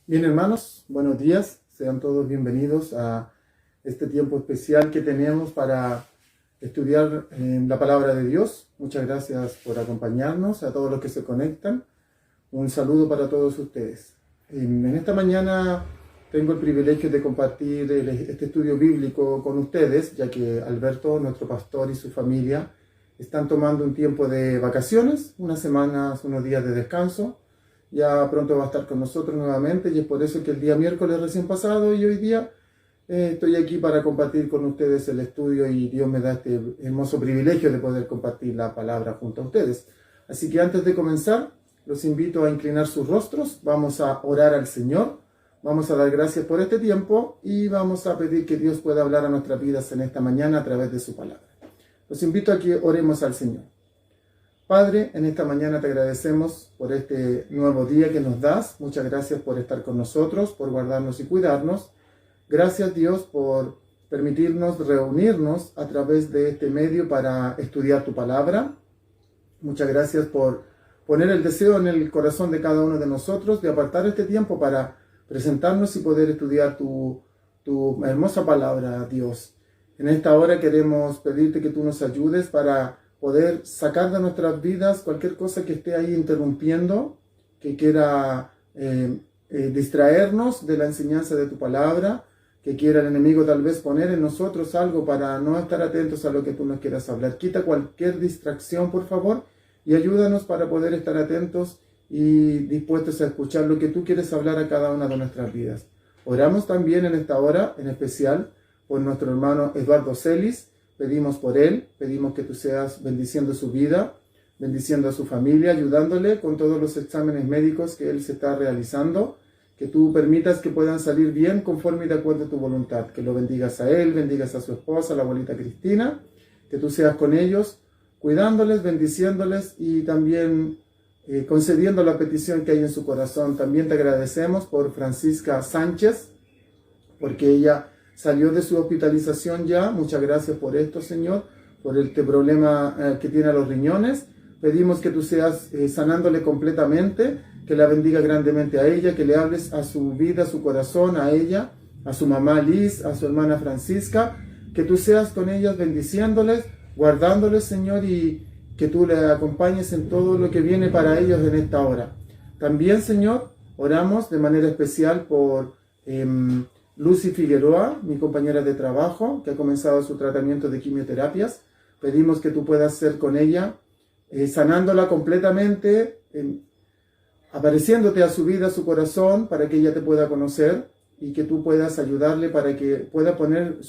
Bien, hermanos, buenos días. Sean todos bienvenidos a este tiempo especial que tenemos para estudiar la palabra de Dios. Muchas gracias por acompañarnos, a todos los que se conectan. Un saludo para todos ustedes. En esta mañana tengo el privilegio de compartir este estudio bíblico con ustedes, ya que Alberto, nuestro pastor, y su familia están tomando un tiempo de vacaciones, unas semanas, unos días de descanso. Ya pronto va a estar con nosotros nuevamente y es por eso que el día miércoles recién pasado y hoy día estoy aquí para compartir con ustedes el estudio, y Dios me da este hermoso privilegio de poder compartir la palabra junto a ustedes. Así que antes de comenzar, los invito a inclinar sus rostros, vamos a orar al Señor, vamos a dar gracias por este tiempo y vamos a pedir que Dios pueda hablar a nuestras vidas en esta mañana a través de su palabra. Los invito a que oremos al Señor. Padre, en esta mañana te agradecemos por este nuevo día que nos das. Muchas gracias por estar con nosotros, por guardarnos y cuidarnos. Gracias, Dios, por permitirnos reunirnos a través de este medio para estudiar tu palabra. Muchas gracias por poner el deseo en el corazón de cada uno de nosotros de apartar este tiempo para presentarnos y poder estudiar tu hermosa palabra, Dios. En esta hora queremos pedirte que tú nos ayudes para poder sacar de nuestras vidas cualquier cosa que esté ahí interrumpiendo, que quiera distraernos de la enseñanza de tu palabra, que quiera el enemigo tal vez poner en nosotros algo para no estar atentos a lo que tú nos quieras hablar. Quita cualquier distracción, por favor, y ayúdanos para poder estar atentos y dispuestos a escuchar lo que tú quieres hablar a cada una de nuestras vidas. Oramos también en esta hora, en especial, por nuestro hermano Eduardo Celis. Pedimos por él, pedimos que tú seas bendiciendo su vida, bendiciendo a su familia, ayudándole con todos los exámenes médicos que él se está realizando, que tú permitas que puedan salir bien conforme y de acuerdo a tu voluntad, que lo bendigas a él, bendigas a su esposa, la abuelita Cristina, que tú seas con ellos, cuidándoles, bendiciéndoles y también concediendo la petición que hay en su corazón. También te agradecemos por Francisca Sánchez, porque ella salió de su hospitalización ya. Muchas gracias por esto, Señor, por este problema que tiene a los riñones. Pedimos que tú seas sanándole completamente, que la bendiga grandemente a ella, que le hables a su vida, a su corazón, a ella, a su mamá Liz, a su hermana Francisca, que tú seas con ellas bendiciéndoles, guardándoles, Señor, y que tú le acompañes en todo lo que viene para ellos en esta hora. También, Señor, oramos de manera especial por Lucy Figueroa, mi compañera de trabajo, que ha comenzado su tratamiento de quimioterapias. Pedimos que tú puedas ser con ella, sanándola completamente, apareciéndote a su vida, a su corazón, para que ella te pueda conocer y que tú puedas ayudarle para que pueda poner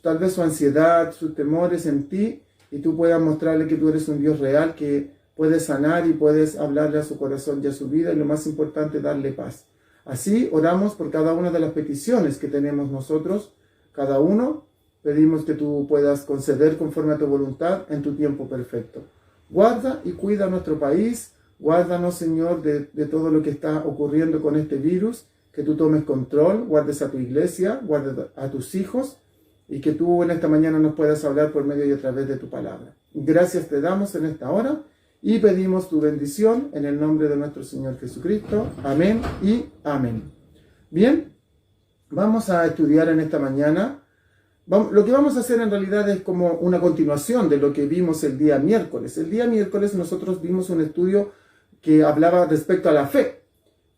tal vez su ansiedad, sus temores en ti, y tú puedas mostrarle que tú eres un Dios real, que puedes sanar y puedes hablarle a su corazón y a su vida, y lo más importante, darle paz. Así oramos por cada una de las peticiones que tenemos nosotros, cada uno. Pedimos que tú puedas conceder conforme a tu voluntad en tu tiempo perfecto. Guarda y cuida nuestro país, guárdanos, Señor, de todo lo que está ocurriendo con este virus, que tú tomes control, guardes a tu iglesia, guardes a tus hijos, y que tú en esta mañana nos puedas hablar por medio y a través de tu palabra. Gracias te damos en esta hora, y pedimos tu bendición en el nombre de nuestro Señor Jesucristo. Amén y amén. Bien, vamos a estudiar en esta mañana. Lo que vamos a hacer en realidad es como una continuación de lo que vimos el día miércoles. El día miércoles nosotros vimos un estudio que hablaba respecto a la fe.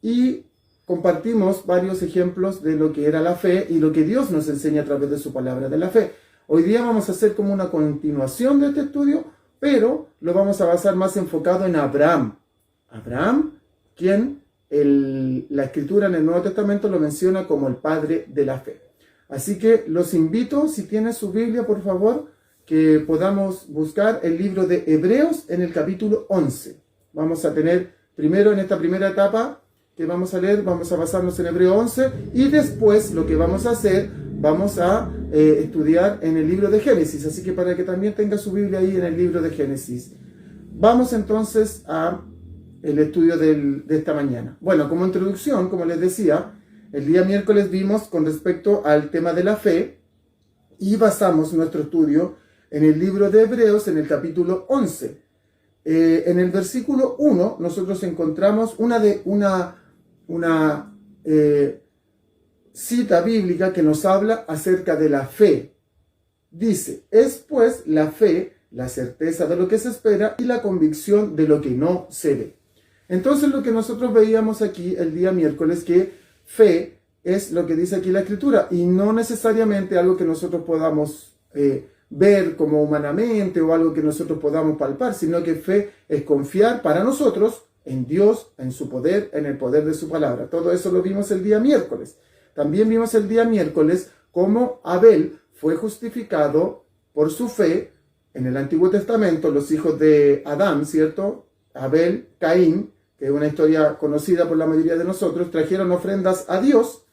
Y compartimos varios ejemplos de lo que era la fe y lo que Dios nos enseña a través de su palabra de la fe. Hoy día vamos a hacer como una continuación de este estudio, pero lo vamos a basar más enfocado en Abraham. Abraham, quien la Escritura en el Nuevo Testamento lo menciona como el padre de la fe. Así que los invito, si tienen su Biblia, por favor, que podamos buscar el libro de Hebreos en el capítulo 11. Vamos a tener primero, en esta primera etapa que vamos a leer, vamos a basarnos en Hebreo 11, y después lo que vamos a hacer, vamos a estudiar en el libro de Génesis. Así que para que también tenga su Biblia ahí en el libro de Génesis. Vamos entonces a el estudio de esta mañana. Bueno, como introducción, como les decía, el día miércoles vimos con respecto al tema de la fe, y basamos nuestro estudio en el libro de Hebreos en el capítulo 11. En el versículo 1 nosotros encontramos una cita bíblica que nos habla acerca de la fe. Dice, es pues la fe, la certeza de lo que se espera y la convicción de lo que no se ve. Entonces lo que nosotros veíamos aquí el día miércoles, que fe es lo que dice aquí la Escritura y no necesariamente algo que nosotros podamos ver como humanamente o algo que nosotros podamos palpar, sino que fe es confiar para nosotros en Dios, en su poder, en el poder de su palabra. Todo eso lo vimos el día miércoles. También vimos el día miércoles cómo Abel fue justificado por su fe. En el Antiguo Testamento, los hijos de Adán, ¿cierto? Abel, Caín, que es una historia conocida por la mayoría de nosotros, trajeron ofrendas a Dios.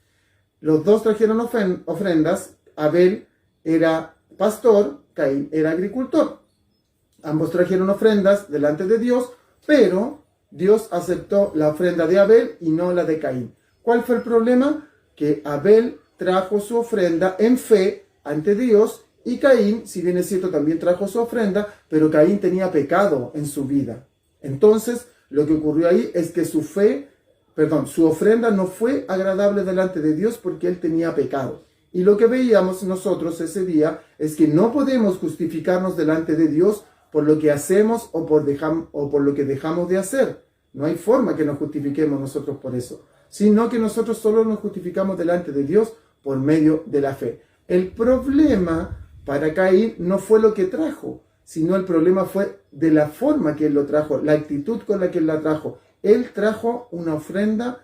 Los dos trajeron ofrendas. Abel era pastor, Caín era agricultor. Ambos trajeron ofrendas delante de Dios, pero Dios aceptó la ofrenda de Abel y no la de Caín. ¿Cuál fue el problema? Que Abel trajo su ofrenda en fe ante Dios y Caín, si bien es cierto, también trajo su ofrenda, pero Caín tenía pecado en su vida. Entonces, lo que ocurrió ahí es que su ofrenda no fue agradable delante de Dios porque él tenía pecado. Y lo que veíamos nosotros ese día es que no podemos justificarnos delante de Dios por lo que hacemos o por lo que dejamos de hacer. No hay forma que nos justifiquemos nosotros por eso, sino que nosotros solo nos justificamos delante de Dios por medio de la fe. El problema para Caín no fue lo que trajo, sino el problema fue de la forma que él lo trajo, la actitud con la que él la trajo. Él trajo una ofrenda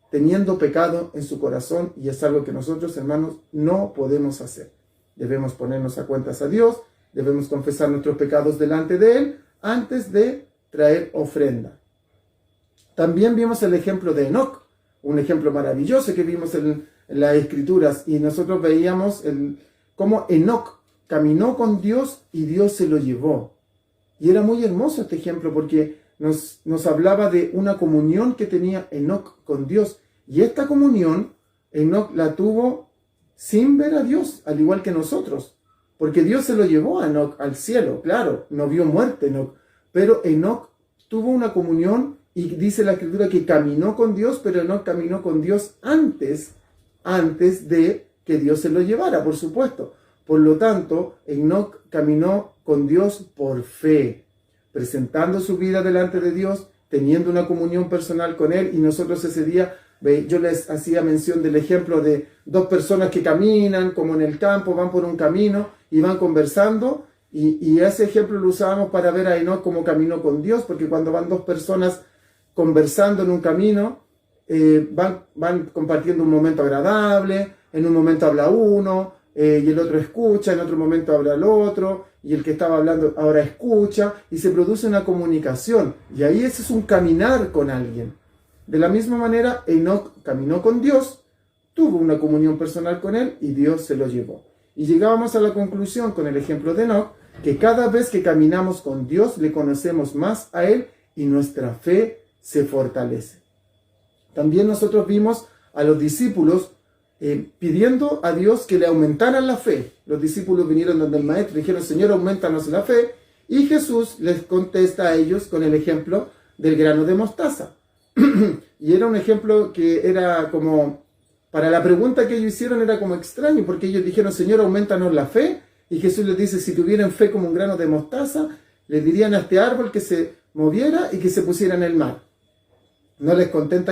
teniendo pecado en su corazón y es algo que nosotros, hermanos, no podemos hacer. Debemos ponernos a cuentas a Dios, debemos confesar nuestros pecados delante de Él antes de traer ofrenda. También vimos el ejemplo de Enoc, un ejemplo maravilloso que vimos en las Escrituras, y nosotros veíamos cómo Enoc caminó con Dios y Dios se lo llevó. Y era muy hermoso este ejemplo porque nos hablaba de una comunión que tenía Enoc con Dios. Y esta comunión Enoc la tuvo sin ver a Dios, al igual que nosotros. Porque Dios se lo llevó a Enoc al cielo, claro, no vio muerte Enoc. Pero Enoc tuvo una comunión y dice la Escritura que caminó con Dios, pero Enoc caminó con Dios antes de que Dios se lo llevara, por supuesto. Por lo tanto, Enoc caminó con Dios por fe, presentando su vida delante de Dios, teniendo una comunión personal con Él. Y nosotros ese día, yo les hacía mención del ejemplo de dos personas que caminan, como en el campo, van por un camino y van conversando. Y ese ejemplo lo usábamos para ver a Enoc como caminó con Dios, porque cuando van dos personas conversando en un camino, van compartiendo un momento agradable, en un momento habla uno, y el otro escucha, en otro momento habla el otro, y el que estaba hablando ahora escucha, y se produce una comunicación, y ahí ese es un caminar con alguien. De la misma manera, Enoc caminó con Dios, tuvo una comunión personal con Él, y Dios se lo llevó. Y llegábamos a la conclusión con el ejemplo de Enoc, que cada vez que caminamos con Dios, le conocemos más a Él, y nuestra fe se fortalece. También nosotros vimos a los discípulos pidiendo a Dios que le aumentaran la fe. Los discípulos vinieron donde el maestro y dijeron: Señor, aumentanos la fe. Y Jesús les contesta a ellos con el ejemplo del grano de mostaza. Y era un ejemplo que era como, para la pregunta que ellos hicieron era como extraño, porque ellos dijeron: Señor, aumentanos la fe. Y Jesús les dice: si tuvieran fe como un grano de mostaza, le dirían a este árbol que se moviera y que se pusiera en el mar. No les contesta,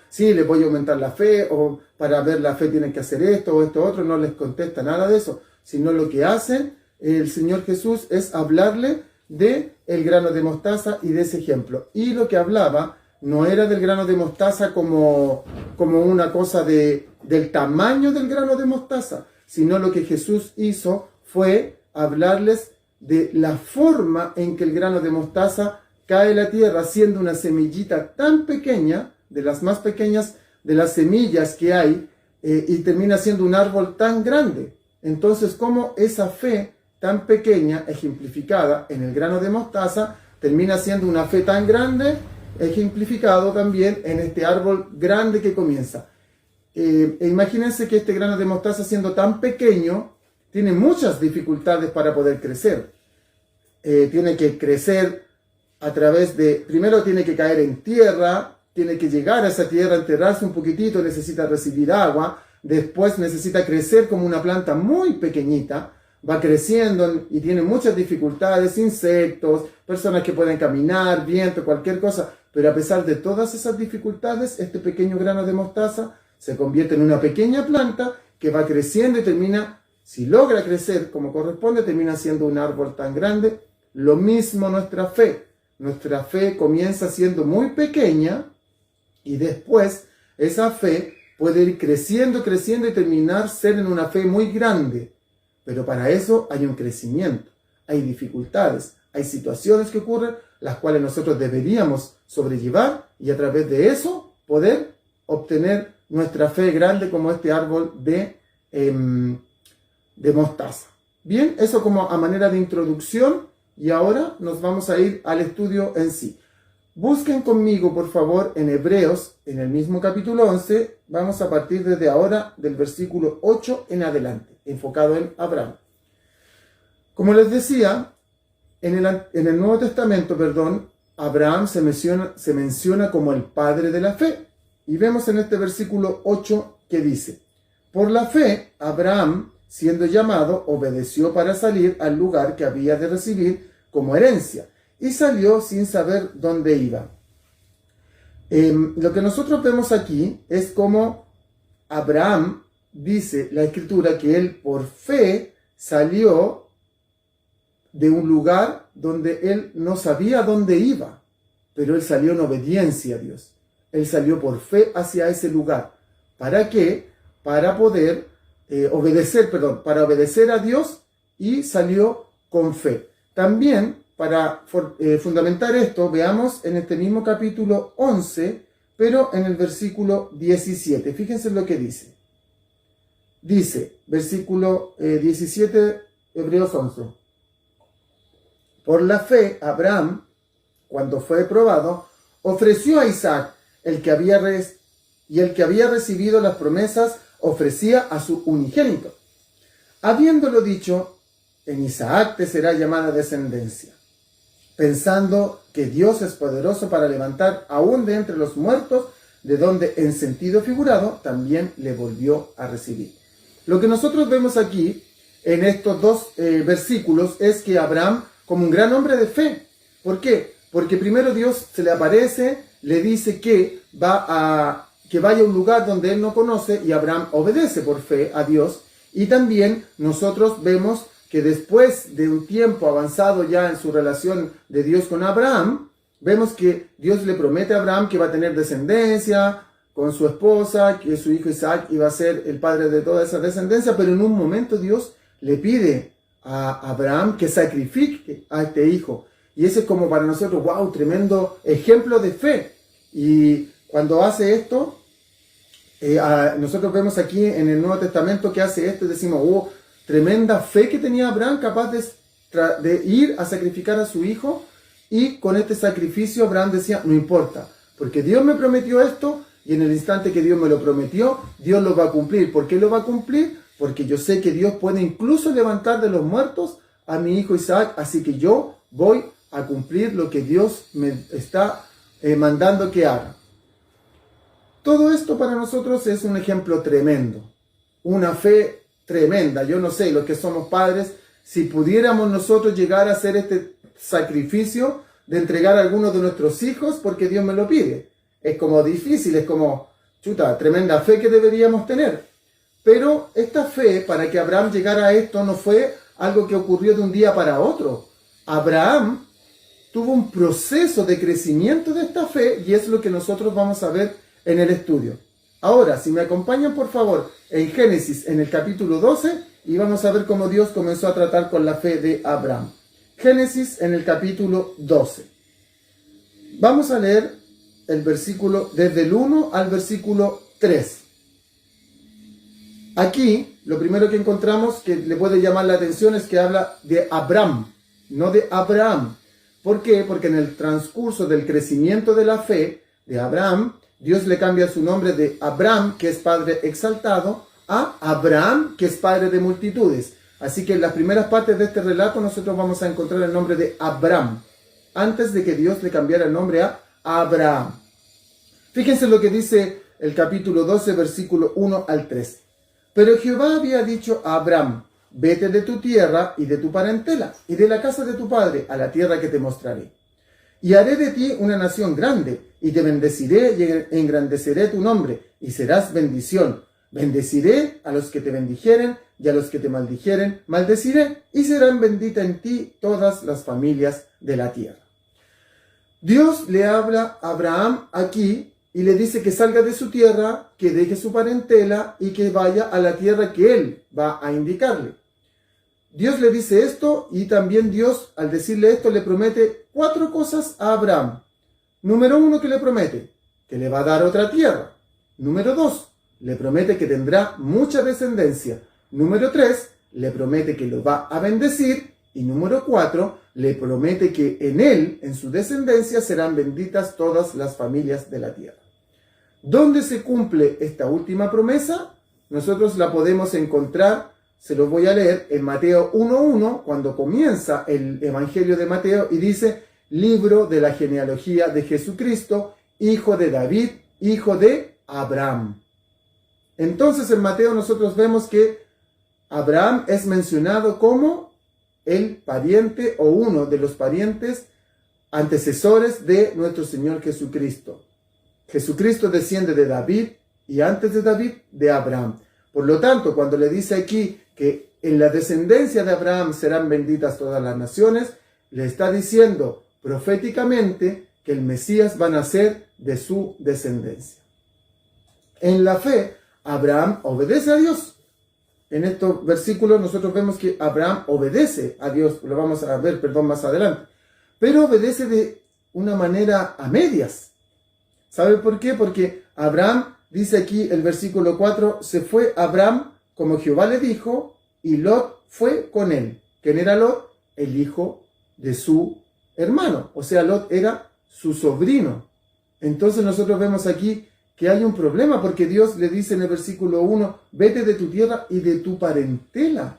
sí, les voy a aumentar la fe, o para ver la fe tienen que hacer esto o esto otro. No les contesta nada de eso, sino lo que hace el Señor Jesús es hablarle de el grano de mostaza y de ese ejemplo. Y lo que hablaba no era del grano de mostaza como una cosa del tamaño del grano de mostaza, sino lo que Jesús hizo fue hablarles de la forma en que el grano de mostaza cae a la tierra, siendo una semillita tan pequeña, de las más pequeñas de las semillas que hay, y termina siendo un árbol tan grande. Entonces, cómo esa fe tan pequeña, ejemplificada en el grano de mostaza, termina siendo una fe tan grande, ejemplificado también en este árbol grande que comienza. Imagínense que este grano de mostaza, siendo tan pequeño, tiene muchas dificultades para poder crecer. Tiene que crecer a través de, primero tiene que caer en tierra, tiene que llegar a esa tierra, enterrarse un poquitito, necesita recibir agua, después necesita crecer como una planta muy pequeñita, va creciendo y tiene muchas dificultades, insectos, personas que pueden caminar, viento, cualquier cosa, pero a pesar de todas esas dificultades, este pequeño grano de mostaza se convierte en una pequeña planta que va creciendo y termina, si logra crecer como corresponde, termina siendo un árbol tan grande. Lo mismo nuestra fe. Nuestra fe comienza siendo muy pequeña y después esa fe puede ir creciendo, creciendo y terminar ser en una fe muy grande. Pero para eso hay un crecimiento, hay dificultades, hay situaciones que ocurren, las cuales nosotros deberíamos sobrellevar y a través de eso poder obtener nuestra fe grande como este árbol de mostaza. Bien, eso como a manera de introducción y ahora nos vamos a ir al estudio en sí. Busquen conmigo, por favor, en Hebreos, en el mismo capítulo 11, vamos a partir desde ahora del versículo 8 en adelante, enfocado en Abraham. Como les decía, en el Nuevo Testamento, Abraham se menciona como el padre de la fe. Y vemos en este versículo 8 que dice: por la fe, Abraham, siendo llamado, obedeció para salir al lugar que había de recibir como herencia, y salió sin saber dónde iba. Lo que nosotros vemos aquí es como Abraham, dice la Escritura, que él por fe salió de un lugar donde él no sabía dónde iba, pero él salió en obediencia a Dios. Él salió por fe hacia ese lugar. ¿Para qué? Para poder para obedecer a Dios, y salió con fe. También, para fundamentar esto, veamos en este mismo capítulo 11, pero en el versículo 17. Fíjense lo que dice. Dice, versículo 17, Hebreos 11. Por la fe, Abraham, cuando fue probado, ofreció a Isaac, el que había recibido las promesas, ofrecía a su unigénito, habiéndolo dicho: en Isaac te será llamada descendencia, pensando que Dios es poderoso para levantar aún de entre los muertos, de donde en sentido figurado también le volvió a recibir. Lo que nosotros vemos aquí en estos dos versículos es que Abraham, como un gran hombre de fe, ¿por qué? Porque primero Dios se le aparece, le dice que vaya a un lugar donde él no conoce, y Abraham obedece por fe a Dios. Y también nosotros vemos que después de un tiempo avanzado ya en su relación de Dios con Abraham, vemos que Dios le promete a Abraham que va a tener descendencia con su esposa, que su hijo Isaac iba a ser el padre de toda esa descendencia, pero en un momento Dios le pide a Abraham que sacrifique a este hijo. Y ese es como para nosotros, wow, tremendo ejemplo de fe. Y cuando hace esto, nosotros vemos aquí en el Nuevo Testamento que hace esto y decimos, tremenda fe que tenía Abraham, capaz de ir a sacrificar a su hijo. Y con este sacrificio Abraham decía, no importa, porque Dios me prometió esto, y en el instante que Dios me lo prometió, Dios lo va a cumplir. ¿Por qué lo va a cumplir? Porque yo sé que Dios puede incluso levantar de los muertos a mi hijo Isaac, así que yo voy a cumplir lo que Dios me está mandando que haga. Todo esto para nosotros es un ejemplo tremendo, una fe tremenda. Yo no sé, los que somos padres, si pudiéramos nosotros llegar a hacer este sacrificio de entregar a algunos de nuestros hijos porque Dios me lo pide. Es como difícil, es como, tremenda fe que deberíamos tener. Pero esta fe, para que Abraham llegara a esto, no fue algo que ocurrió de un día para otro. Abraham tuvo un proceso de crecimiento de esta fe, y es lo que nosotros vamos a ver en el estudio. Ahora, si me acompañan por favor en Génesis, en el capítulo 12, y vamos a ver cómo Dios comenzó a tratar con la fe de Abraham. Génesis en el capítulo 12. Vamos a leer el versículo desde el 1 al versículo 3. Aquí, lo primero que encontramos que le puede llamar la atención es que habla de Abraham, no de Abraham. ¿Por qué? Porque en el transcurso del crecimiento de la fe de Abraham, Dios le cambia su nombre de Abraham, que es padre exaltado, a Abraham, que es padre de multitudes. Así que en las primeras partes de este relato nosotros vamos a encontrar el nombre de Abraham, antes de que Dios le cambiara el nombre a Abraham. Fíjense lo que dice el capítulo 12, versículo 1 al 3. Pero Jehová había dicho a Abraham: vete de tu tierra y de tu parentela y de la casa de tu padre a la tierra que te mostraré. Y haré de ti una nación grande, y te bendeciré y engrandeceré tu nombre, y serás bendición. Bendeciré a los que te bendijeren, y a los que te maldijeren, maldeciré, y serán benditas en ti todas las familias de la tierra. Dios le habla a Abraham aquí, y le dice que salga de su tierra, que deje su parentela, y que vaya a la tierra que él va a indicarle. Dios le dice esto, y también Dios, al decirle esto, le promete 4 cosas a Abraham. Número 1, que le promete que le va a dar otra tierra. Número 2, le promete que tendrá mucha descendencia. Número 3, le promete que lo va a bendecir. Y número 4, le promete que en él, en su descendencia, serán benditas todas las familias de la tierra. ¿Dónde se cumple esta última promesa? Nosotros la podemos encontrar, se los voy a leer, en Mateo 1:1, cuando comienza el Evangelio de Mateo y dice: libro de la genealogía de Jesucristo, hijo de David, hijo de Abraham. Entonces en Mateo nosotros vemos que Abraham es mencionado como el pariente o uno de los parientes antecesores de nuestro Señor Jesucristo. Jesucristo desciende de David y antes de David de Abraham. Por lo tanto, cuando le dice aquí que en la descendencia de Abraham serán benditas todas las naciones, le está diciendo proféticamente que el Mesías va a nacer de su descendencia. En la fe, Abraham obedece a Dios. En estos versículos nosotros vemos que Abraham obedece a Dios, lo vamos a ver, más adelante, pero obedece de una manera a medias. ¿Sabe por qué? Porque Abraham, dice aquí el versículo 4, se fue Abraham como Jehová le dijo, y Lot fue con él. ¿Quién era Lot? El hijo de su hermano, o sea, Lot era su sobrino. Entonces nosotros vemos aquí que hay un problema, porque Dios le dice en el versículo 1, vete de tu tierra y de tu parentela.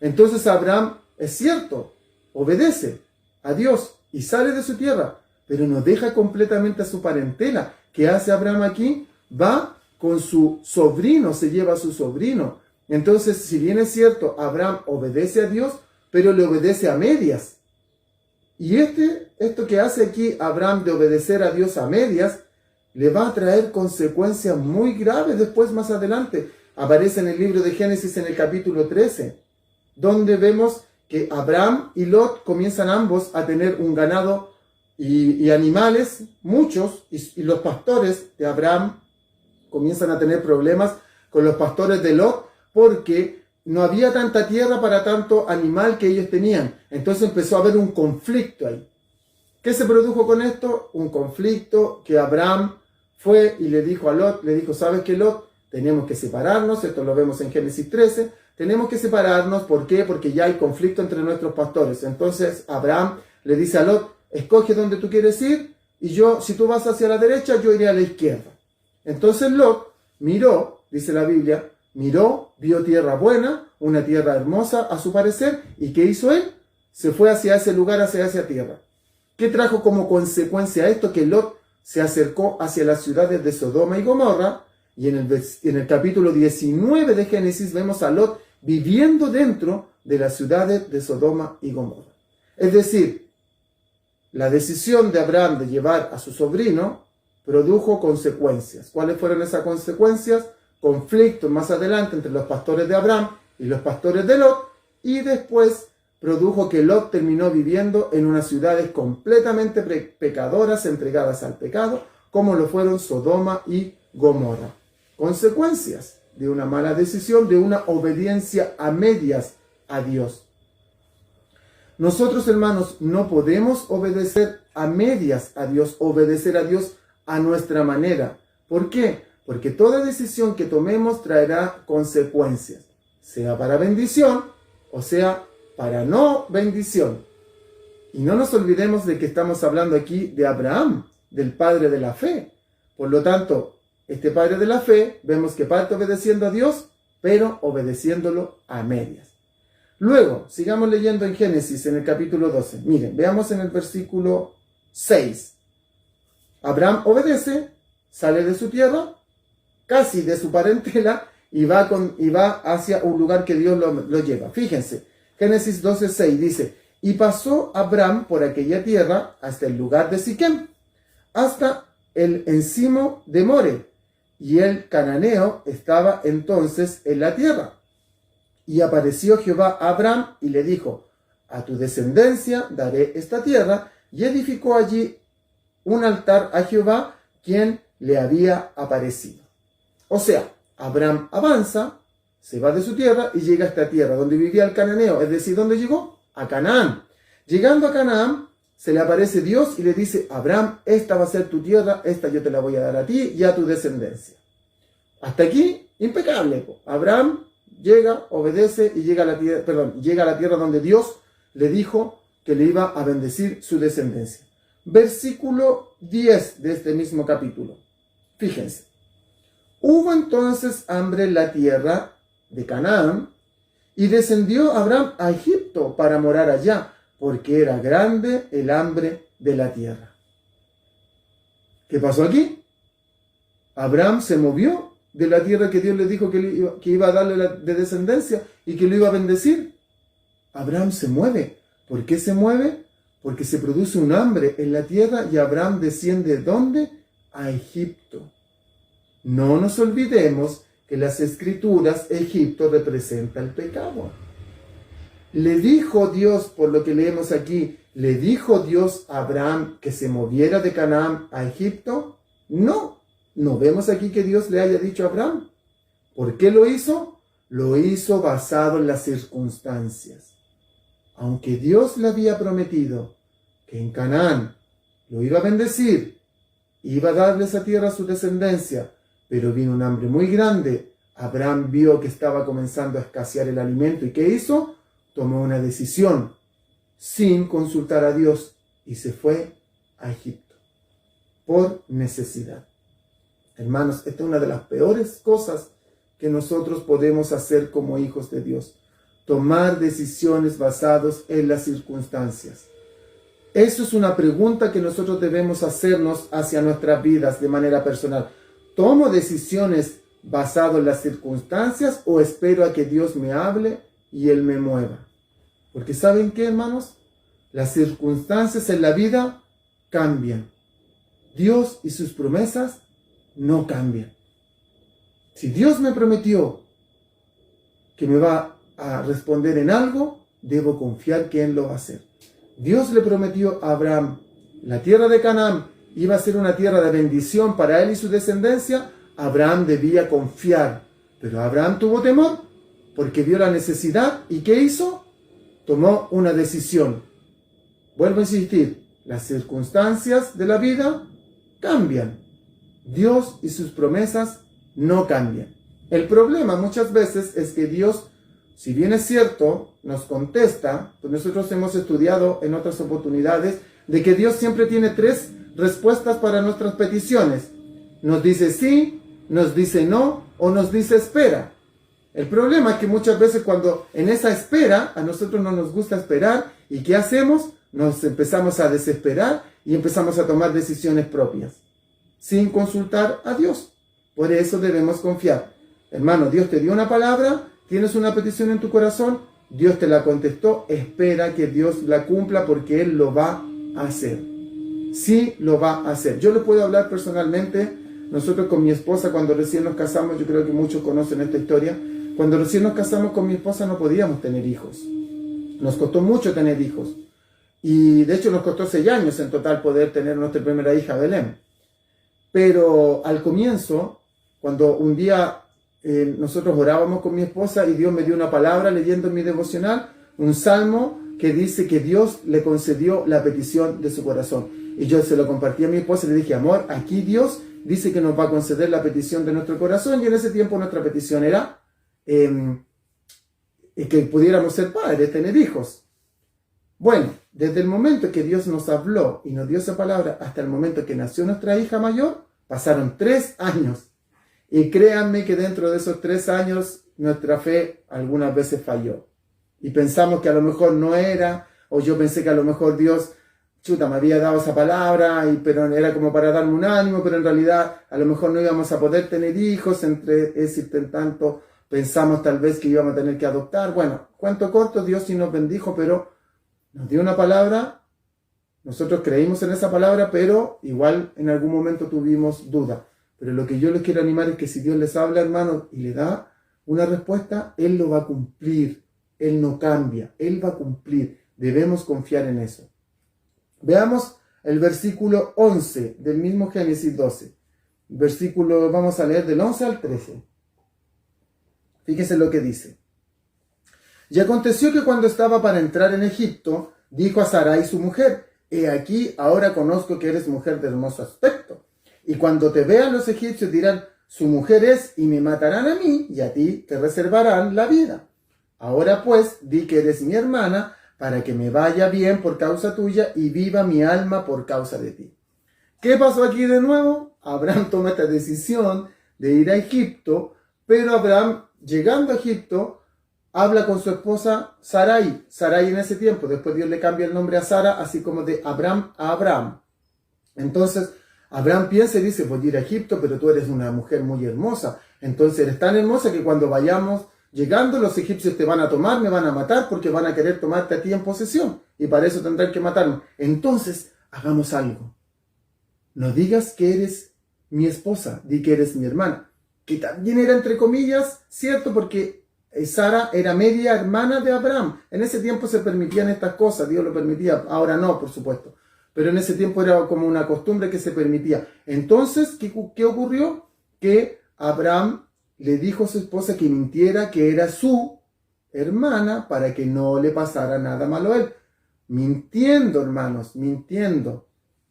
Entonces Abraham, es cierto, obedece a Dios y sale de su tierra, pero no deja completamente a su parentela. ¿Qué hace Abraham aquí? Va con su sobrino, se lleva a su sobrino. Entonces, si bien es cierto, Abraham obedece a Dios, pero le obedece a medias. Y esto que hace aquí Abraham de obedecer a Dios a medias, le va a traer consecuencias muy graves después, más adelante. Aparece en el libro de Génesis en el capítulo 13, donde vemos que Abraham y Lot comienzan ambos a tener un ganado y animales, muchos, y los pastores de Abraham comienzan a tener problemas con los pastores de Lot, porque no había tanta tierra para tanto animal que ellos tenían. Entonces empezó a haber un conflicto ahí. ¿Qué se produjo con esto? Un conflicto que Abraham fue y le dijo a Lot, ¿sabes qué, Lot? Tenemos que separarnos, esto lo vemos en Génesis 13, tenemos que separarnos, ¿por qué? Porque ya hay conflicto entre nuestros pastores. Entonces Abraham le dice a Lot, escoge dónde tú quieres ir, y yo, si tú vas hacia la derecha, yo iré a la izquierda. Entonces Lot miró, dice la Biblia, miró, vio tierra buena, una tierra hermosa a su parecer, ¿y qué hizo él? Se fue hacia ese lugar, hacia esa tierra. ¿Qué trajo como consecuencia esto? Que Lot se acercó hacia las ciudades de Sodoma y Gomorra, y en el capítulo 19 de Génesis vemos a Lot viviendo dentro de las ciudades de Sodoma y Gomorra. Es decir, la decisión de Abraham de llevar a su sobrino produjo consecuencias. ¿Cuáles fueron esas consecuencias? Conflictos más adelante entre los pastores de Abraham y los pastores de Lot, y después produjo que Lot terminó viviendo en unas ciudades completamente pecadoras, entregadas al pecado, como lo fueron Sodoma y Gomorra. Consecuencias de una mala decisión, de una obediencia a medias a Dios. Nosotros, hermanos, no podemos obedecer a medias a Dios, obedecer a Dios a nuestra manera. ¿Por qué? Porque toda decisión que tomemos traerá consecuencias, sea para bendición o sea para no bendición. Y no nos olvidemos de que estamos hablando aquí de Abraham, del padre de la fe. Por lo tanto, este padre de la fe, vemos que parte obedeciendo a Dios, pero obedeciéndolo a medias. Luego, sigamos leyendo en Génesis, en el capítulo 12. Miren, veamos en el versículo 6. Abraham obedece, sale de su tierra, casi de su parentela, y va hacia un lugar que Dios lo lleva. Fíjense, Génesis 12:6 dice, y pasó Abraham por aquella tierra hasta el lugar de Siquem, hasta el encimo de More, y el cananeo estaba entonces en la tierra. Y apareció Jehová a Abraham y le dijo, a tu descendencia daré esta tierra, y edificó allí un altar a Jehová, quien le había aparecido. O sea, Abraham avanza, se va de su tierra y llega a esta tierra donde vivía el cananeo, es decir, ¿dónde llegó? A Canaán. Llegando a Canaán, se le aparece Dios y le dice, Abraham, esta va a ser tu tierra, esta yo te la voy a dar a ti y a tu descendencia. Hasta aquí, impecable. Abraham llega, obedece y llega a la tierra donde Dios le dijo que le iba a bendecir su descendencia. Versículo 10 de este mismo capítulo. Fíjense. Hubo entonces hambre en la tierra de Canaán, y descendió Abraham a Egipto para morar allá, porque era grande el hambre de la tierra. ¿Qué pasó aquí? Abraham se movió de la tierra que Dios le dijo que iba a darle de descendencia y que lo iba a bendecir. Abraham se mueve. ¿Por qué se mueve? Porque se produce un hambre en la tierra y Abraham desciende ¿dónde? A Egipto. No nos olvidemos que las Escrituras, Egipto representa el pecado. ¿Le dijo Dios, por lo que leemos aquí, le dijo Dios a Abraham que se moviera de Canaán a Egipto? No, no vemos aquí que Dios le haya dicho a Abraham. ¿Por qué lo hizo? Lo hizo basado en las circunstancias. Aunque Dios le había prometido que en Canaán lo iba a bendecir, iba a darle esa tierra a su descendencia, pero vino un hambre muy grande. Abraham vio que estaba comenzando a escasear el alimento. ¿Y qué hizo? Tomó una decisión sin consultar a Dios y se fue a Egipto por necesidad. Hermanos, esta es una de las peores cosas que nosotros podemos hacer como hijos de Dios. Tomar decisiones basadas en las circunstancias. Eso es una pregunta que nosotros debemos hacernos hacia nuestras vidas de manera personal. ¿Tomo decisiones basadas en las circunstancias o espero a que Dios me hable y Él me mueva? Porque ¿saben qué, hermanos? Las circunstancias en la vida cambian. Dios y sus promesas no cambian. Si Dios me prometió que me va a responder en algo, debo confiar que Él lo va a hacer. Dios le prometió a Abraham, la tierra de Canaán iba a ser una tierra de bendición para él y su descendencia. Abraham debía confiar, pero Abraham tuvo temor porque vio la necesidad y ¿qué hizo? Tomó una decisión. Vuelvo a insistir, las circunstancias de la vida cambian. Dios y sus promesas no cambian. El problema muchas veces es que Dios, si bien es cierto, nos contesta, pues nosotros hemos estudiado en otras oportunidades, de que Dios siempre tiene 3 respuestas para nuestras peticiones. Nos dice sí, nos dice no o nos dice espera. El problema es que muchas veces cuando en esa espera, a nosotros no nos gusta esperar, ¿y qué hacemos? Nos empezamos a desesperar y empezamos a tomar decisiones propias, sin consultar a Dios. Por eso debemos confiar. Hermano, Dios te dio una palabra, tienes una petición en tu corazón, Dios te la contestó, espera que Dios la cumpla porque Él lo va a hacer. Sí lo va a hacer. Yo le puedo hablar personalmente. Nosotros con mi esposa, cuando recién nos casamos, yo creo que muchos conocen esta historia, cuando recién nos casamos con mi esposa no podíamos tener hijos. Nos costó mucho tener hijos. Y de hecho nos costó 6 años en total poder tener nuestra primera hija, Belén. Pero al comienzo, cuando un día nosotros orábamos con mi esposa y Dios me dio una palabra leyendo en mi devocional, un salmo que dice que Dios le concedió la petición de su corazón. Y yo se lo compartí a mi esposa y le dije, amor, aquí Dios dice que nos va a conceder la petición de nuestro corazón. Y en ese tiempo nuestra petición era que pudiéramos ser padres, tener hijos. Bueno, desde el momento que Dios nos habló y nos dio esa palabra hasta el momento que nació nuestra hija mayor, pasaron 3 años. Y créanme que dentro de esos 3 años nuestra fe algunas veces falló. Y pensamos que a lo mejor no era, o yo pensé que a lo mejor Dios chuta, me había dado esa palabra, pero era como para darme un ánimo, pero en realidad a lo mejor no íbamos a poder tener hijos, en tanto pensamos tal vez que íbamos a tener que adoptar. Bueno, cuento corto, Dios sí nos bendijo, pero nos dio una palabra, nosotros creímos en esa palabra, pero igual en algún momento tuvimos duda. Pero lo que yo les quiero animar es que si Dios les habla, hermanos, y le da una respuesta, Él lo va a cumplir. Él no cambia, Él va a cumplir. Debemos confiar en eso. Veamos el versículo 11 del mismo Génesis 12. Versículo, vamos a leer del 11 al 13. Fíjense lo que dice. Y aconteció que cuando estaba para entrar en Egipto, dijo a Sarai su mujer: he aquí, ahora conozco que eres mujer de hermoso aspecto. Y cuando te vean los egipcios dirán: su mujer es, y me matarán a mí, y a ti te reservarán la vida. Ahora pues, di que eres mi hermana, para que me vaya bien por causa tuya, y viva mi alma por causa de ti. ¿Qué pasó aquí de nuevo? Abraham toma esta decisión de ir a Egipto, pero Abraham, llegando a Egipto, habla con su esposa Sarai. Sarai en ese tiempo, después Dios le cambia el nombre a Sara, así como de Abraham a Abraham. Entonces, Abraham piensa y dice: voy a ir a Egipto, pero tú eres una mujer muy hermosa. Entonces eres tan hermosa que cuando vayamos llegando, los egipcios te van a tomar, me van a matar, porque van a querer tomarte a ti en posesión. Y para eso tendrán que matarme. Entonces, hagamos algo. No digas que eres mi esposa, di que eres mi hermana. Que también era entre comillas cierto, porque Sara era media hermana de Abraham. En ese tiempo se permitían estas cosas, Dios lo permitía, ahora no, por supuesto. Pero en ese tiempo era como una costumbre que se permitía. Entonces, ¿qué ocurrió? Que Abraham le dijo a su esposa que mintiera que era su hermana para que no le pasara nada malo a él. Mintiendo, hermanos, mintiendo.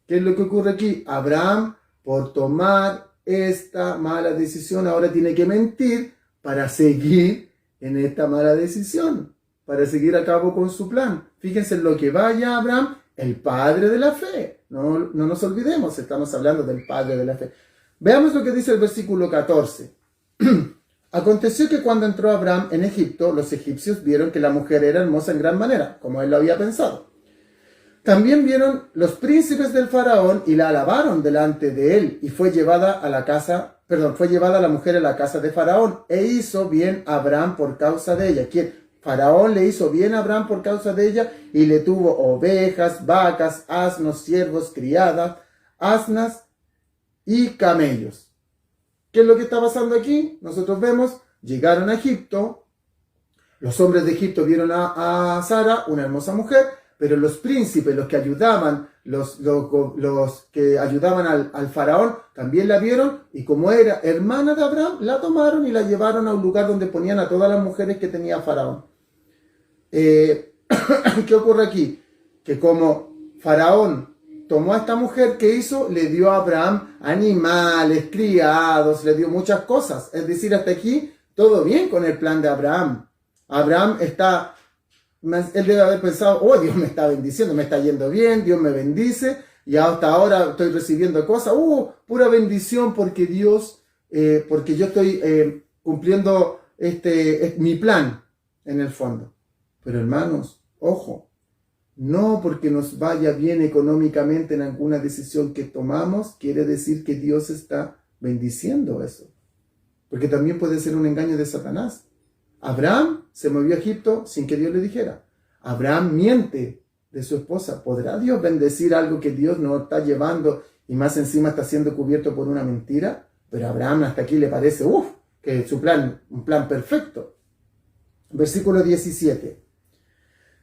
¿Qué es lo que ocurre aquí? Abraham, por tomar esta mala decisión, ahora tiene que mentir para seguir en esta mala decisión, para seguir a cabo con su plan. Fíjense en lo que vaya Abraham, el padre de la fe. No nos olvidemos, estamos hablando del padre de la fe. Veamos lo que dice el versículo 14. Aconteció que cuando entró Abraham en Egipto, los egipcios vieron que la mujer era hermosa en gran manera, como él lo había pensado. También vieron los príncipes del faraón y la alabaron delante de él, y fue llevada la mujer a la casa de faraón, e hizo bien a Abraham por causa de ella. ¿Quién? Faraón le hizo bien a Abraham por causa de ella, y le tuvo ovejas, vacas, asnos, siervos, criadas, asnas y camellos. ¿Qué es lo que está pasando aquí? Nosotros vemos, llegaron a Egipto, los hombres de Egipto vieron a Sara, una hermosa mujer, pero los príncipes, los que ayudaban, los que ayudaban al faraón, también la vieron, y como era hermana de Abraham, la tomaron y la llevaron a un lugar donde ponían a todas las mujeres que tenía faraón. ¿Qué ocurre aquí? Que como faraón tomó a esta mujer, ¿qué hizo? Le dio a Abraham animales, criados, le dio muchas cosas. Es decir, hasta aquí todo bien con el plan de Abraham. Abraham él debe haber pensado: oh, Dios me está bendiciendo, me está yendo bien, Dios me bendice, y hasta ahora estoy recibiendo cosas, pura bendición, porque porque yo estoy cumpliendo mi plan, en el fondo. Pero hermanos, ojo, no porque nos vaya bien económicamente en alguna decisión que tomamos, quiere decir que Dios está bendiciendo eso. Porque también puede ser un engaño de Satanás. Abraham se movió a Egipto sin que Dios le dijera. Abraham miente de su esposa. ¿Podrá Dios bendecir algo que Dios no está llevando y más encima está siendo cubierto por una mentira? Pero a Abraham hasta aquí le parece, que su plan, un plan perfecto. Versículo 17.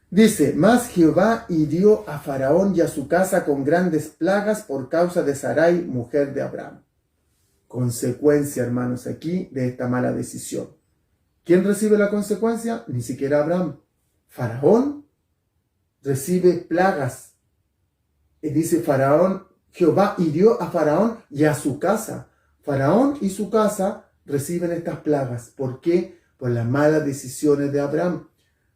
Dice: mas Jehová hirió a Faraón y a su casa con grandes plagas por causa de Sarai, mujer de Abraham. Consecuencia, hermanos, aquí de esta mala decisión. ¿Quién recibe la consecuencia? Ni siquiera Abraham. Faraón recibe plagas. Y dice Jehová hirió a Faraón y a su casa. Faraón y su casa reciben estas plagas. ¿Por qué? Por las malas decisiones de Abraham.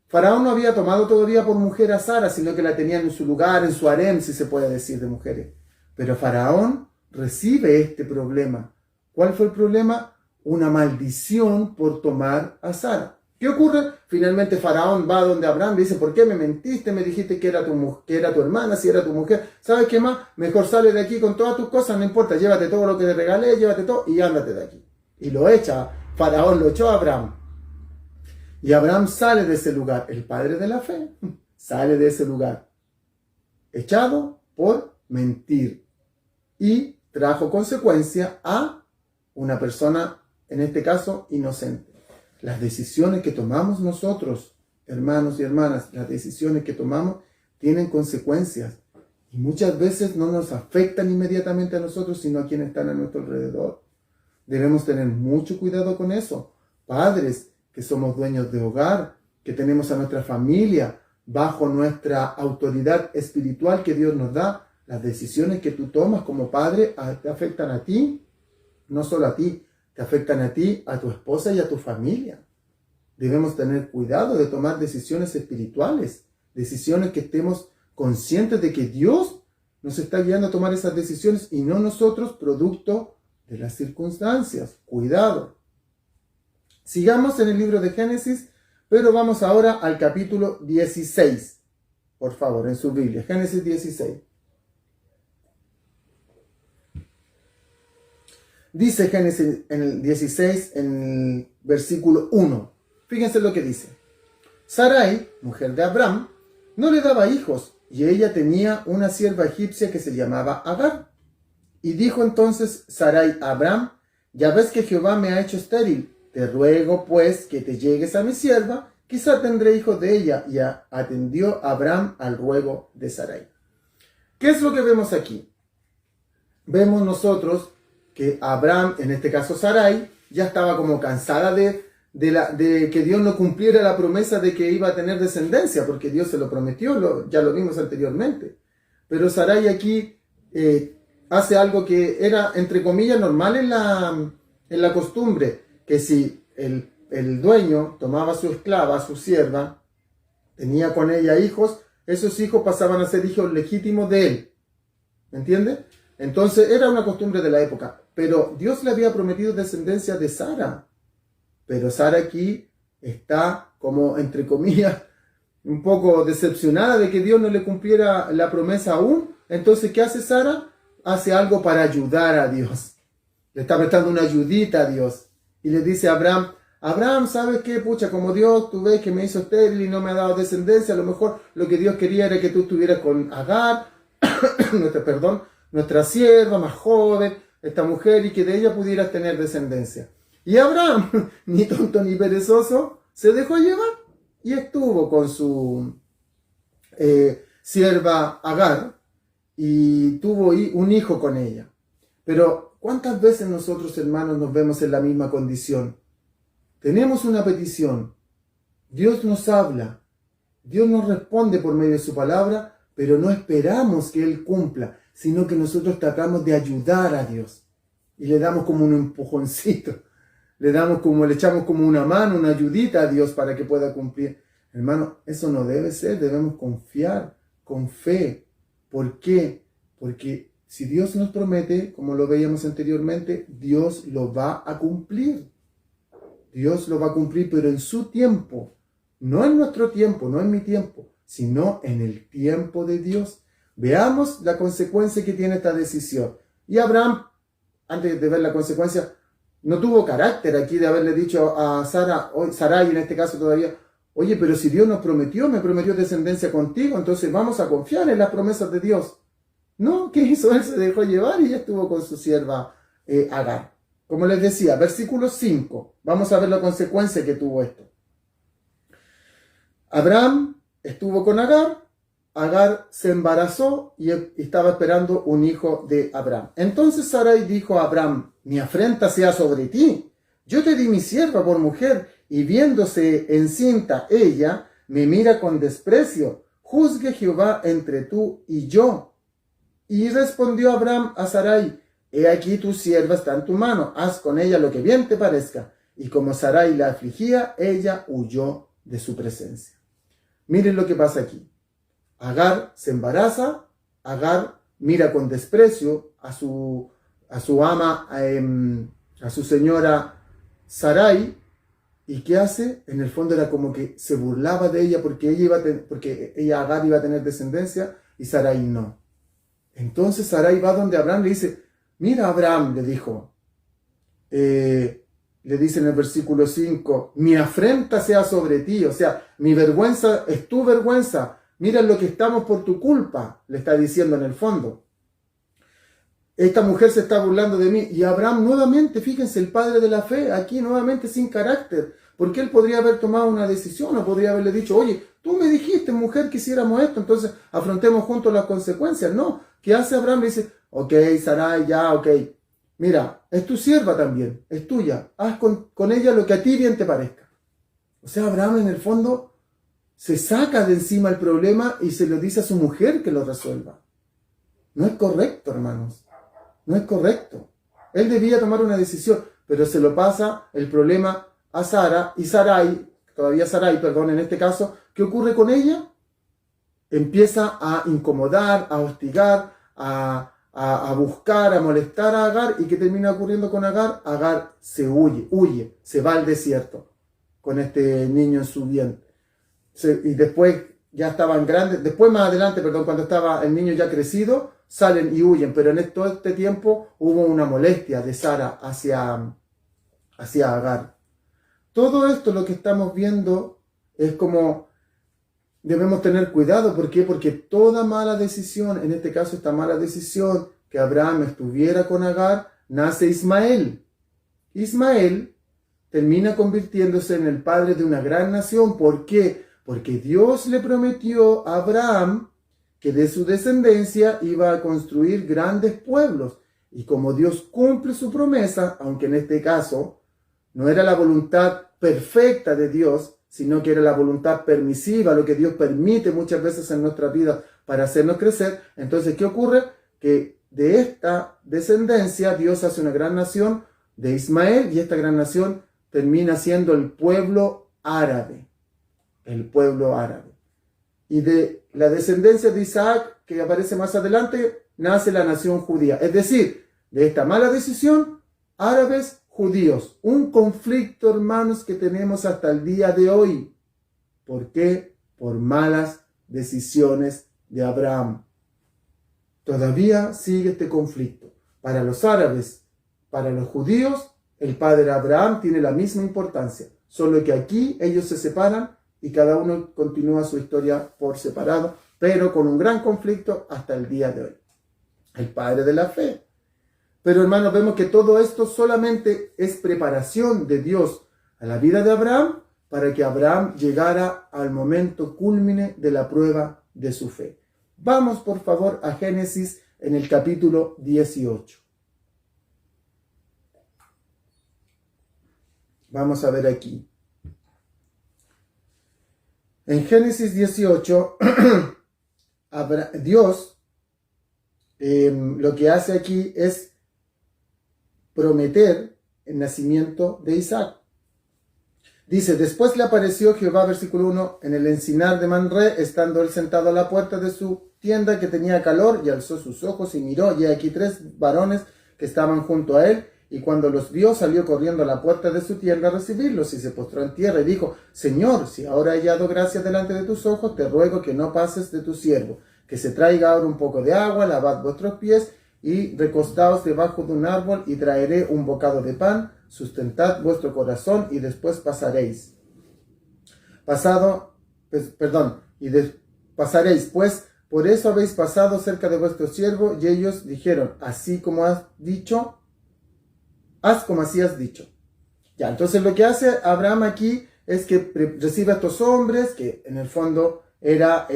Faraón no había tomado todavía por mujer a Sara, sino que la tenían en su lugar, en su harem, si se puede decir, de mujeres. Pero Faraón recibe este problema. ¿Cuál fue el problema? Una maldición por tomar a Sara. ¿Qué ocurre? Finalmente Faraón va donde Abraham, le dice, ¿por qué me mentiste? Me dijiste que era tu hermana, si era tu mujer. ¿Sabes qué más? Mejor sale de aquí con todas tus cosas, no importa, llévate todo lo que te regalé, llévate todo y ándate de aquí. Y lo echa, Faraón lo echó a Abraham. Y Abraham sale de ese lugar, el padre de la fe, sale de ese lugar, echado por mentir. Y trajo consecuencia a una persona, en este caso, inocente. Las decisiones que tomamos nosotros, hermanos y hermanas, las decisiones que tomamos tienen consecuencias. Y muchas veces no nos afectan inmediatamente a nosotros, sino a quienes están a nuestro alrededor. Debemos tener mucho cuidado con eso. Padres que somos dueños de hogar, que tenemos a nuestra familia bajo nuestra autoridad espiritual que Dios nos da, las decisiones que tú tomas como padre te afectan a ti, no solo a ti, te afectan a ti, a tu esposa y a tu familia. Debemos tener cuidado de tomar decisiones espirituales, decisiones que estemos conscientes de que Dios nos está guiando a tomar esas decisiones y no nosotros, producto de las circunstancias. Cuidado. Sigamos en el libro de Génesis, pero vamos ahora al capítulo 16. Por favor, en su Biblia, Génesis 16. Dice Génesis en el 16, en el versículo 1. Fíjense lo que dice. Sarai, mujer de Abraham, no le daba hijos, y ella tenía una sierva egipcia que se llamaba Agar. Y dijo entonces Sarai a Abraham, ya ves que Jehová me ha hecho estéril, te ruego pues que te llegues a mi sierva, quizá tendré hijos de ella. Y atendió Abraham al ruego de Sarai. ¿Qué es lo que vemos aquí? Vemos nosotros que Abraham, en este caso Sarai, ya estaba como cansada de que Dios no cumpliera la promesa de que iba a tener descendencia, porque Dios se lo prometió, ya lo vimos anteriormente. Pero Sarai aquí hace algo que era, entre comillas, normal en la costumbre, que si el dueño tomaba a su esclava, a su sierva, tenía con ella hijos, esos hijos pasaban a ser hijos legítimos de él. ¿Me entiende? Entonces era una costumbre de la época, pero Dios le había prometido descendencia de Sara. Pero Sara aquí está como, entre comillas, un poco decepcionada de que Dios no le cumpliera la promesa aún. Entonces, ¿qué hace Sara? Hace algo para ayudar a Dios. Le está prestando una ayudita a Dios. Y le dice a Abraham, Abraham, ¿sabes qué? Pucha, como Dios, tú ves que me hizo estéril y no me ha dado descendencia, a lo mejor lo que Dios quería era que tú estuvieras con Agar, nuestra sierva más joven, esta mujer, y que de ella pudieras tener descendencia. Y Abraham, ni tonto ni perezoso, se dejó llevar y estuvo con su sierva Agar y tuvo un hijo con ella. Pero ¿cuántas veces nosotros, hermanos, nos vemos en la misma condición? Tenemos una petición, Dios nos habla, Dios nos responde por medio de su palabra, pero no esperamos que Él cumpla, sino que nosotros tratamos de ayudar a Dios y le damos como un empujoncito. Le echamos como una mano, una ayudita a Dios para que pueda cumplir. Hermano, eso no debe ser, debemos confiar con fe. ¿Por qué? Porque si Dios nos promete, como lo veíamos anteriormente, Dios lo va a cumplir. Dios lo va a cumplir, pero en su tiempo. No en nuestro tiempo, no en mi tiempo, sino en el tiempo de Dios. Veamos la consecuencia que tiene esta decisión. Y Abraham, antes de ver la consecuencia, no tuvo carácter aquí de haberle dicho a Sarai en este caso todavía, oye, pero si Dios nos prometió, me prometió descendencia contigo, entonces vamos a confiar en las promesas de Dios. No, ¿qué hizo? Él se dejó llevar y ya estuvo con su sierva Agar. Como les decía, versículo 5, vamos a ver la consecuencia que tuvo esto. Abraham estuvo con Agar, Agar se embarazó y estaba esperando un hijo de Abraham. Entonces Sarai dijo a Abraham, mi afrenta sea sobre ti. Yo te di mi sierva por mujer, y viéndose encinta ella, me mira con desprecio. Juzgue Jehová entre tú y yo. Y respondió Abraham a Sarai, he aquí tu sierva está en tu mano, haz con ella lo que bien te parezca. Y como Sarai la afligía, ella huyó de su presencia. Miren lo que pasa aquí. Agar se embaraza, Agar mira con desprecio a su ama, a su señora Sarai, ¿Y qué hace? En el fondo era como que se burlaba de ella porque ella Agar iba a tener descendencia y Sarai no. Entonces Sarai va donde Abraham le dice, mira Abraham, le dijo, le dice en el versículo 5, mi afrenta sea sobre ti, o sea, mi vergüenza es tu vergüenza, mira lo que estamos por tu culpa, le está diciendo en el fondo. Esta mujer se está burlando de mí. Y Abraham nuevamente, fíjense, el padre de la fe, aquí nuevamente sin carácter. Porque él podría haber tomado una decisión o podría haberle dicho, oye, tú me dijiste, mujer, que hiciéramos esto, entonces afrontemos juntos las consecuencias. No, ¿qué hace Abraham? Le dice, ok, Sarai, ya, ok. Mira, es tu sierva también, es tuya. Haz con ella lo que a ti bien te parezca. O sea, Abraham en el fondo se saca de encima el problema y se lo dice a su mujer que lo resuelva. No es correcto, hermanos. No es correcto. Él debía tomar una decisión, pero se lo pasa el problema a Sara y Sarai, en este caso, ¿qué ocurre con ella? Empieza a incomodar, a hostigar, a buscar, a molestar a Agar. ¿Y qué termina ocurriendo con Agar? Agar se huye, se va al desierto con este niño en su vientre. Y después ya estaban grandes, después más adelante, cuando estaba el niño ya crecido, salen y huyen, pero en todo este tiempo hubo una molestia de Sara hacia Agar. Todo esto lo que estamos viendo es como debemos tener cuidado. ¿Por qué? Porque toda mala decisión, en este caso esta mala decisión que Abraham estuviera con Agar, nace Ismael. Ismael termina convirtiéndose en el padre de una gran nación. ¿Por qué? Porque Dios le prometió a Abraham que de su descendencia iba a construir grandes pueblos. Y como Dios cumple su promesa, aunque en este caso no era la voluntad perfecta de Dios, sino que era la voluntad permisiva, lo que Dios permite muchas veces en nuestra vida para hacernos crecer, entonces, ¿qué ocurre? Que de esta descendencia Dios hace una gran nación de Ismael y esta gran nación termina siendo el pueblo árabe. El pueblo árabe. Y de la descendencia de Isaac, que aparece más adelante, nace la nación judía. Es decir, de esta mala decisión, árabes, judíos. Un conflicto, hermanos, que tenemos hasta el día de hoy. ¿Por qué? Por malas decisiones de Abraham. Todavía sigue este conflicto. Para los árabes, para los judíos, el padre Abraham tiene la misma importancia. Solo que aquí ellos se separan y cada uno continúa su historia por separado, pero con un gran conflicto hasta el día de hoy. El padre de la fe. Pero hermanos, vemos que todo esto solamente es preparación de Dios a la vida de Abraham para que Abraham llegara al momento cúlmine de la prueba de su fe. Vamos por favor a Génesis en el capítulo 18. Vamos a ver aquí. En Génesis 18, Dios lo que hace aquí es prometer el nacimiento de Isaac. Dice, después le apareció Jehová, versículo 1, en el encinar de Manré, estando él sentado a la puerta de su tienda que tenía calor, y alzó sus ojos y miró, y aquí 3 varones que estaban junto a él, y cuando los vio salió corriendo a la puerta de su tienda a recibirlos, y se postró en tierra, y dijo, Señor, si ahora he hallado gracia delante de tus ojos, te ruego que no pases de tu siervo, que se traiga ahora un poco de agua, lavad vuestros pies, y recostaos debajo de un árbol, y traeré un bocado de pan, sustentad vuestro corazón, y después pasaréis. Pasaréis, pues, por eso habéis pasado cerca de vuestro siervo. Y ellos dijeron, así como has dicho, haz como así has dicho. Ya, entonces lo que hace Abraham aquí es que recibe a estos hombres, que en el fondo era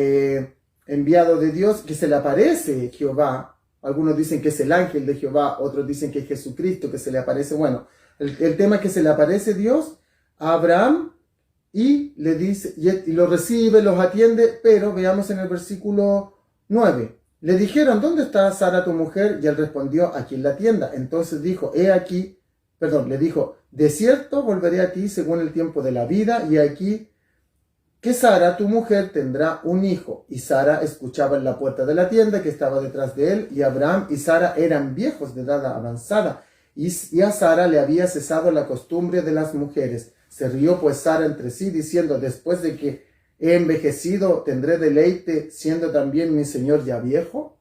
enviado de Dios, que se le aparece Jehová. Algunos dicen que es el ángel de Jehová, otros dicen que es Jesucristo, que se le aparece. Bueno, el tema es que se le aparece Dios a Abraham y le dice, y lo recibe, los atiende, pero veamos en el versículo 9. Le dijeron, ¿dónde está Sara tu mujer? Y él respondió, aquí en la tienda. Entonces dijo, le dijo, de cierto volveré a ti según el tiempo de la vida, y aquí que Sara tu mujer tendrá un hijo. Y Sara escuchaba en la puerta de la tienda que estaba detrás de él, y Abraham y Sara eran viejos de edad avanzada, y a Sara le había cesado la costumbre de las mujeres. Se rió pues Sara entre sí, diciendo: después de que he envejecido, ¿tendré deleite siendo también mi señor ya viejo?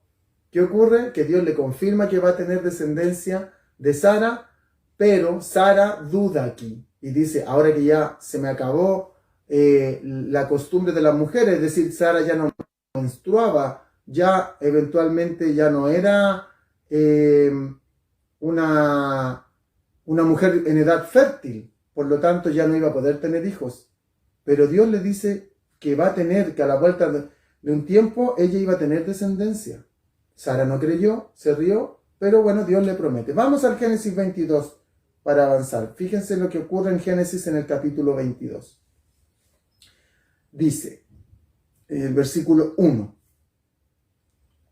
¿Qué ocurre? Que Dios le confirma que va a tener descendencia de Sara, pero Sara duda aquí y dice: ahora que ya se me acabó la costumbre de las mujeres, es decir, Sara ya no menstruaba, ya eventualmente ya no era una mujer en edad fértil, por lo tanto ya no iba a poder tener hijos. Pero Dios le dice que va a tener, que a la vuelta de un tiempo ella iba a tener descendencia. Sara no creyó, se rió, pero bueno, Dios le promete. Vamos al Génesis 22 para avanzar. Fíjense lo que ocurre en Génesis en el capítulo 22. Dice, el versículo 1.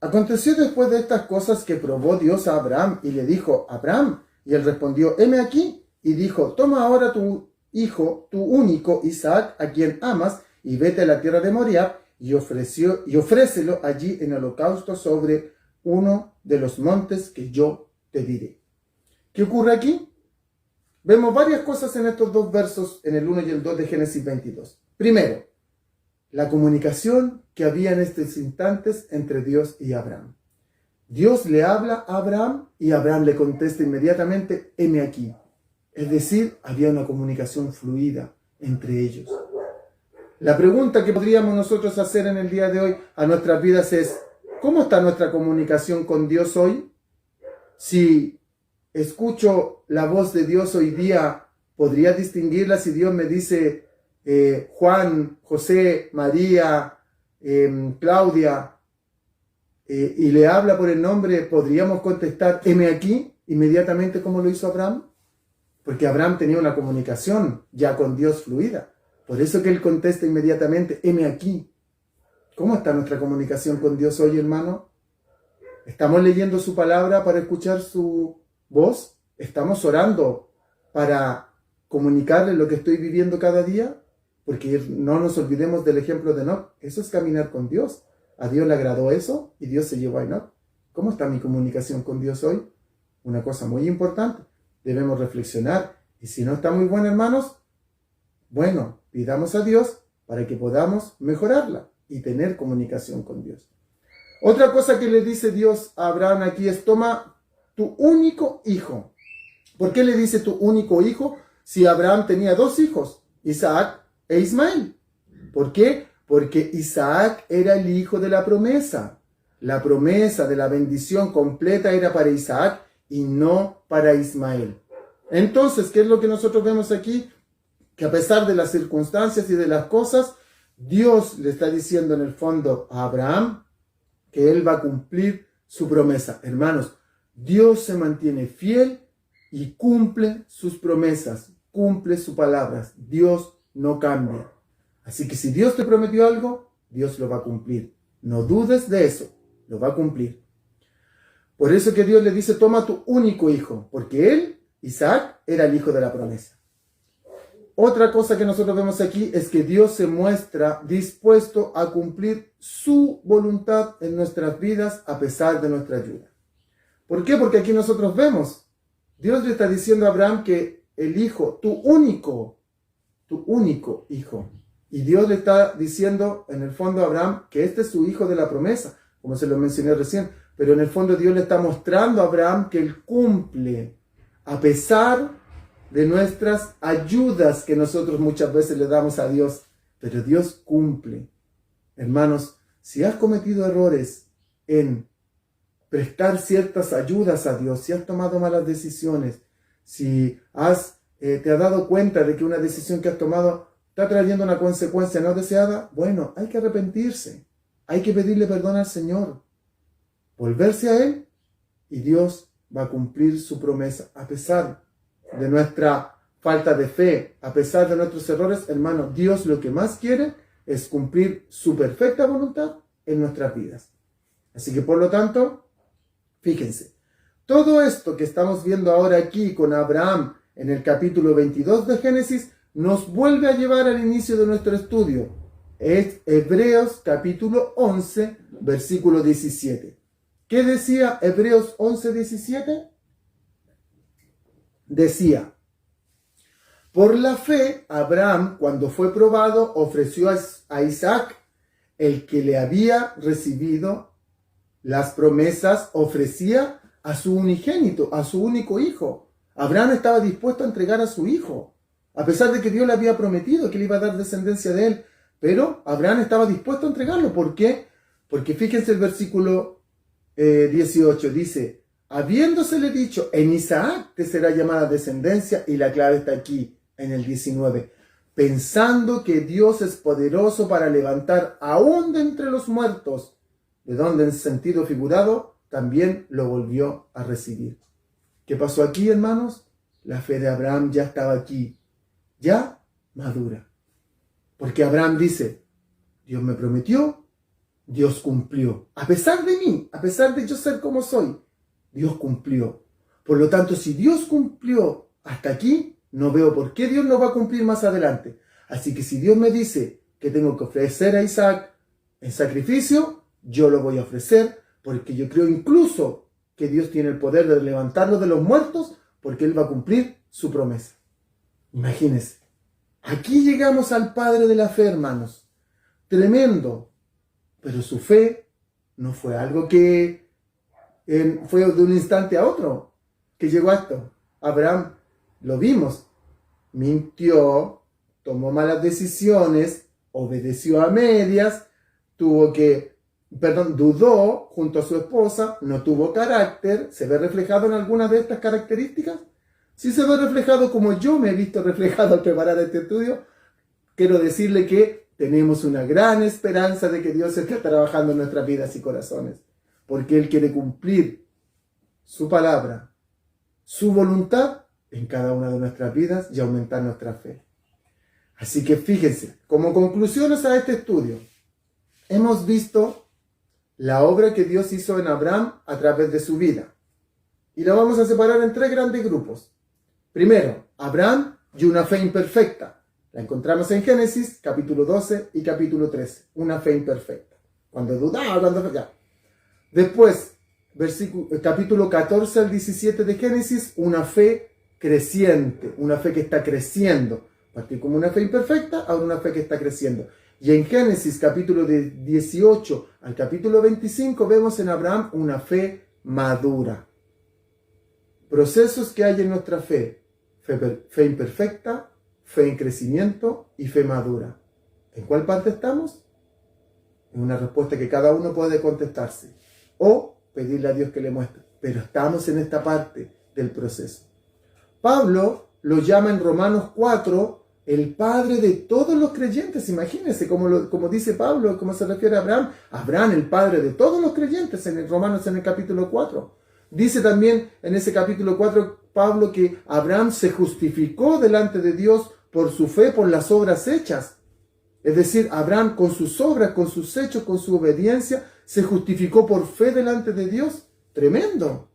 Aconteció después de estas cosas que probó Dios a Abraham y le dijo: Abraham, y él respondió: heme aquí. Y dijo: toma ahora tu hijo, tu único, Isaac, a quien amas, y vete a la tierra de Moriah, y ofrécelo allí en holocausto sobre uno de los montes que yo te diré. ¿Qué ocurre aquí? Vemos varias cosas en estos dos versos, en el 1 y el 2 de Génesis 22. Primero, la comunicación que había en estos instantes entre Dios y Abraham. Dios le habla a Abraham y Abraham le contesta inmediatamente: heme aquí. Es decir, había una comunicación fluida entre ellos. La pregunta que podríamos nosotros hacer en el día de hoy a nuestras vidas es: ¿cómo está nuestra comunicación con Dios hoy? Si escucho la voz de Dios hoy día, ¿podría distinguirla si Dios me dice Juan, José, María, Claudia, y le habla por el nombre? ¿Podríamos contestar heme aquí inmediatamente como lo hizo Abraham? Porque Abraham tenía una comunicación ya con Dios fluida. Por eso que él contesta inmediatamente heme aquí. ¿Cómo está nuestra comunicación con Dios hoy, hermano? ¿Estamos leyendo su palabra para escuchar su voz? ¿Estamos orando para comunicarle lo que estoy viviendo cada día? Porque no nos olvidemos del ejemplo de Enoc. Eso es caminar con Dios. A Dios le agradó eso y Dios se llevó a Enoc. ¿Cómo está mi comunicación con Dios hoy? Una cosa muy importante. Debemos reflexionar. Y si no está muy buena, hermanos, bueno, pidamos a Dios para que podamos mejorarla y tener comunicación con Dios. Otra cosa que le dice Dios a Abraham aquí es: toma tu único hijo. ¿Por qué le dice tu único hijo si Abraham tenía dos hijos, Isaac e Ismael? ¿Por qué? Porque Isaac era el hijo de la promesa. La promesa de la bendición completa era para Isaac y no para Ismael. Entonces, ¿qué es lo que nosotros vemos aquí? Que a pesar de las circunstancias y de las cosas, Dios le está diciendo en el fondo a Abraham que él va a cumplir su promesa. Hermanos, Dios se mantiene fiel y cumple sus promesas, cumple sus palabras. Dios no cambia. Así que si Dios te prometió algo, Dios lo va a cumplir. No dudes de eso, lo va a cumplir. Por eso que Dios le dice: toma tu único hijo, porque él, Isaac, era el hijo de la promesa. Otra cosa que nosotros vemos aquí es que Dios se muestra dispuesto a cumplir su voluntad en nuestras vidas a pesar de nuestra ayuda. ¿Por qué? Porque aquí nosotros vemos, Dios le está diciendo a Abraham que el hijo, tu único hijo. Y Dios le está diciendo en el fondo a Abraham que este es su hijo de la promesa, como se lo mencioné recién. Pero en el fondo Dios le está mostrando a Abraham que él cumple a pesar de nuestras ayudas que nosotros muchas veces le damos a Dios, pero Dios cumple. Hermanos, si has cometido errores en prestar ciertas ayudas a Dios, si has tomado malas decisiones, si te has dado cuenta de que una decisión que has tomado está trayendo una consecuencia no deseada, bueno, hay que arrepentirse, hay que pedirle perdón al Señor, volverse a Él, y Dios va a cumplir su promesa a pesar de nuestra falta de fe, a pesar de nuestros errores. Hermano, Dios lo que más quiere es cumplir su perfecta voluntad en nuestras vidas. Así que por lo tanto, fíjense, todo esto que estamos viendo ahora aquí con Abraham en el capítulo 22 de Génesis nos vuelve a llevar al inicio de nuestro estudio. Es Hebreos capítulo 11, versículo 17. ¿Qué decía Hebreos 11, 17? Decía: Por la fe, Abraham, cuando fue probado, ofreció a Isaac, el que le había recibido las promesas, ofrecía a su unigénito, a su único hijo. Abraham estaba dispuesto a entregar a su hijo, a pesar de que Dios le había prometido que le iba a dar descendencia de él. Pero Abraham estaba dispuesto a entregarlo. ¿Por qué? Porque fíjense el versículo 18, dice, habiéndosele dicho, en Isaac te será llamada descendencia, y la clave está aquí, en el 19, pensando que Dios es poderoso para levantar aún de entre los muertos, de donde en sentido figurado también lo volvió a recibir. ¿Qué pasó aquí, hermanos? La fe de Abraham ya estaba aquí, ya madura. Porque Abraham dice, Dios me prometió, Dios cumplió. A pesar de mí, a pesar de yo ser como soy, Dios cumplió. Por lo tanto, si Dios cumplió hasta aquí, no veo por qué Dios no va a cumplir más adelante. Así que si Dios me dice que tengo que ofrecer a Isaac en sacrificio, yo lo voy a ofrecer, porque yo creo incluso que Dios tiene el poder de levantarlo de los muertos, porque Él va a cumplir su promesa. Imagínense. Aquí llegamos al padre de la fe, hermanos. Tremendo. Pero su fe no fue algo que fue de un instante a otro que llegó a esto. Abraham, lo vimos, mintió, tomó malas decisiones, obedeció a medias, dudó junto a su esposa, no tuvo carácter. ¿Se ve reflejado en algunas de estas características? Si se ve reflejado como yo me he visto reflejado al preparar este estudio, quiero decirle que tenemos una gran esperanza de que Dios esté trabajando en nuestras vidas y corazones, porque Él quiere cumplir su palabra, su voluntad en cada una de nuestras vidas y aumentar nuestra fe. Así que fíjense, como conclusiones a este estudio, hemos visto la obra que Dios hizo en Abraham a través de su vida. Y la vamos a separar en 3 grandes grupos. Primero, Abraham y una fe imperfecta. La encontramos en Génesis, capítulo 12 y capítulo 13. Una fe imperfecta. Cuando dudaba, cuando fallaba. Después, capítulo 14 al 17 de Génesis, una fe creciente. Una fe que está creciendo. Partir como una fe imperfecta, ahora una fe que está creciendo. Y en Génesis, capítulo 18 al capítulo 25, vemos en Abraham una fe madura. Procesos que hay en nuestra fe. Fe imperfecta, fe en crecimiento y fe madura. ¿En cuál parte estamos? En una respuesta que cada uno puede contestarse. O pedirle a Dios que le muestre. Pero estamos en esta parte del proceso. Pablo lo llama en Romanos 4 el padre de todos los creyentes. Imagínense como dice Pablo, cómo se refiere a Abraham. Abraham, el padre de todos los creyentes, en Romanos en el capítulo 4. Dice también en ese capítulo 4 Pablo que Abraham se justificó delante de Dios por su fe, por las obras hechas. Es decir, Abraham con sus obras, con sus hechos, con su obediencia, se justificó por fe delante de Dios. Tremendo.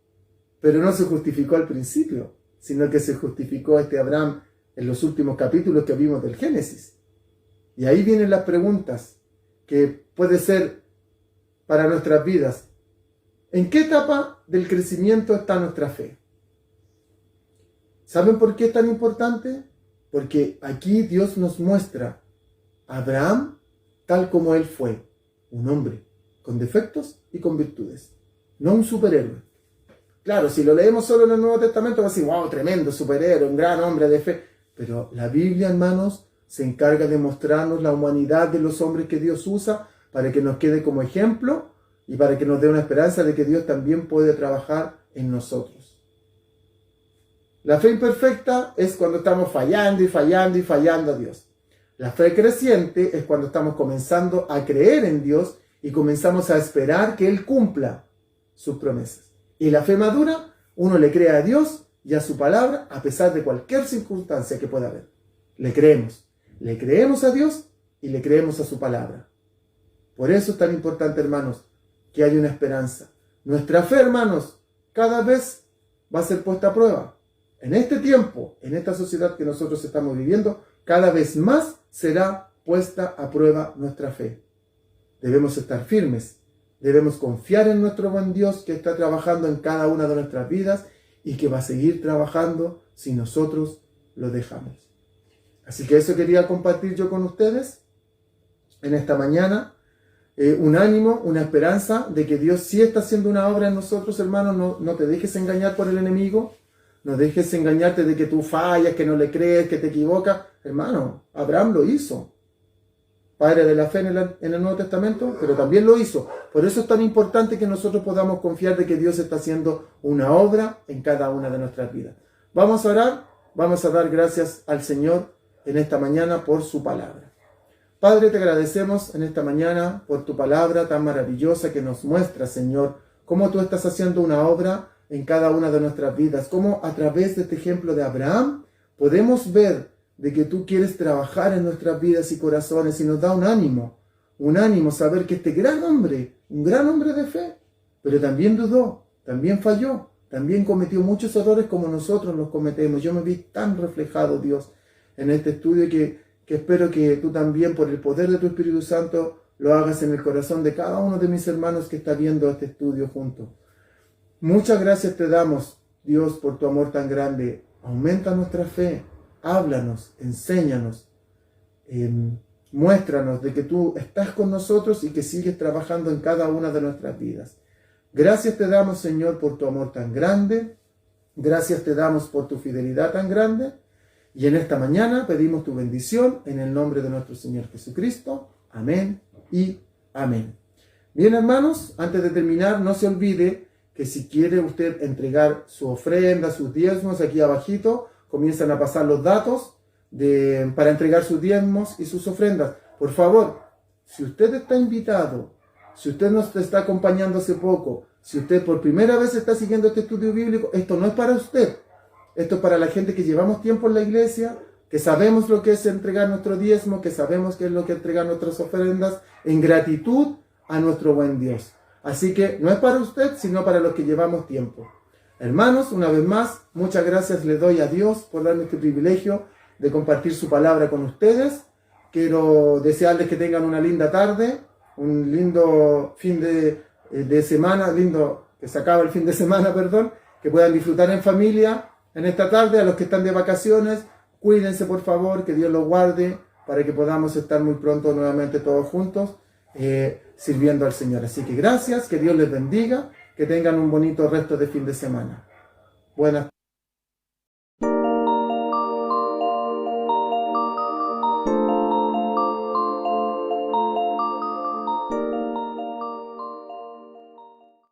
Pero no se justificó al principio, sino que se justificó Abraham en los últimos capítulos que vimos del Génesis. Y ahí vienen las preguntas que puede ser para nuestras vidas. ¿En qué etapa del crecimiento está nuestra fe? ¿Saben por qué es tan importante? Porque aquí Dios nos muestra a Abraham tal como él fue, un hombre con defectos y con virtudes, no un superhéroe. Claro, si lo leemos solo en el Nuevo Testamento va a decir, wow, tremendo superhéroe, un gran hombre de fe. Pero la Biblia, hermanos, se encarga de mostrarnos la humanidad de los hombres que Dios usa para que nos quede como ejemplo y para que nos dé una esperanza de que Dios también puede trabajar en nosotros. La fe imperfecta es cuando estamos fallando y fallando y fallando a Dios. La fe creciente es cuando estamos comenzando a creer en Dios y comenzamos a esperar que Él cumpla sus promesas. Y la fe madura, uno le cree a Dios y a su palabra a pesar de cualquier circunstancia que pueda haber. Le creemos a Dios y le creemos a su palabra. Por eso es tan importante, hermanos, que haya una esperanza. Nuestra fe, hermanos, cada vez va a ser puesta a prueba. En este tiempo, en esta sociedad que nosotros estamos viviendo, cada vez más será puesta a prueba nuestra fe. Debemos estar firmes, debemos confiar en nuestro buen Dios que está trabajando en cada una de nuestras vidas y que va a seguir trabajando si nosotros lo dejamos. Así que eso quería compartir yo con ustedes en esta mañana. Un ánimo, una esperanza de que Dios sí está haciendo una obra en nosotros, hermanos. No te dejes engañar por el enemigo. No dejes engañarte de que tú fallas, que no le crees, que te equivocas. Hermano, Abraham lo hizo. Padre de la fe en el Nuevo Testamento, pero también lo hizo. Por eso es tan importante que nosotros podamos confiar de que Dios está haciendo una obra en cada una de nuestras vidas. Vamos a orar, vamos a dar gracias al Señor en esta mañana por su palabra. Padre, te agradecemos en esta mañana por tu palabra tan maravillosa que nos muestra, Señor, cómo tú estás haciendo una obra en cada una de nuestras vidas, cómo a través de este ejemplo de Abraham podemos ver de que tú quieres trabajar en nuestras vidas y corazones y nos da un ánimo saber que este gran hombre, un gran hombre de fe, pero también dudó, también falló, también cometió muchos errores como nosotros los cometemos. Yo me vi tan reflejado, Dios, en este estudio que espero que tú también, por el poder de tu Espíritu Santo, lo hagas en el corazón de cada uno de mis hermanos que está viendo este estudio juntos. Muchas gracias te damos, Dios, por tu amor tan grande. Aumenta nuestra fe. Háblanos, enséñanos, muéstranos de que tú estás con nosotros y que sigues trabajando en cada una de nuestras vidas. Gracias te damos, Señor, por tu amor tan grande. Gracias te damos por tu fidelidad tan grande. Y en esta mañana pedimos tu bendición en el nombre de nuestro Señor Jesucristo. Amén y amén. Bien, hermanos, antes de terminar, no se olvide que si quiere usted entregar su ofrenda, sus diezmos, aquí abajito comienzan a pasar los datos para entregar sus diezmos y sus ofrendas. Por favor, si usted está invitado, si usted nos está acompañando hace poco, si usted por primera vez está siguiendo este estudio bíblico, esto no es para usted. Esto es para la gente que llevamos tiempo en la iglesia, que sabemos lo que es entregar nuestro diezmo, que sabemos qué es lo que es entregar nuestras ofrendas en gratitud a nuestro buen Dios. Así que no es para usted, sino para los que llevamos tiempo. Hermanos, una vez más, muchas gracias le doy a Dios por darme este privilegio de compartir su palabra con ustedes. Quiero desearles que tengan una linda tarde, un lindo fin de semana, lindo que se acaba el fin de semana, perdón, que puedan disfrutar en familia en esta tarde. A los que están de vacaciones, cuídense por favor, que Dios los guarde para que podamos estar muy pronto nuevamente todos juntos sirviendo al Señor. Así que gracias, que Dios les bendiga. Que tengan un bonito resto de fin de semana. Buenas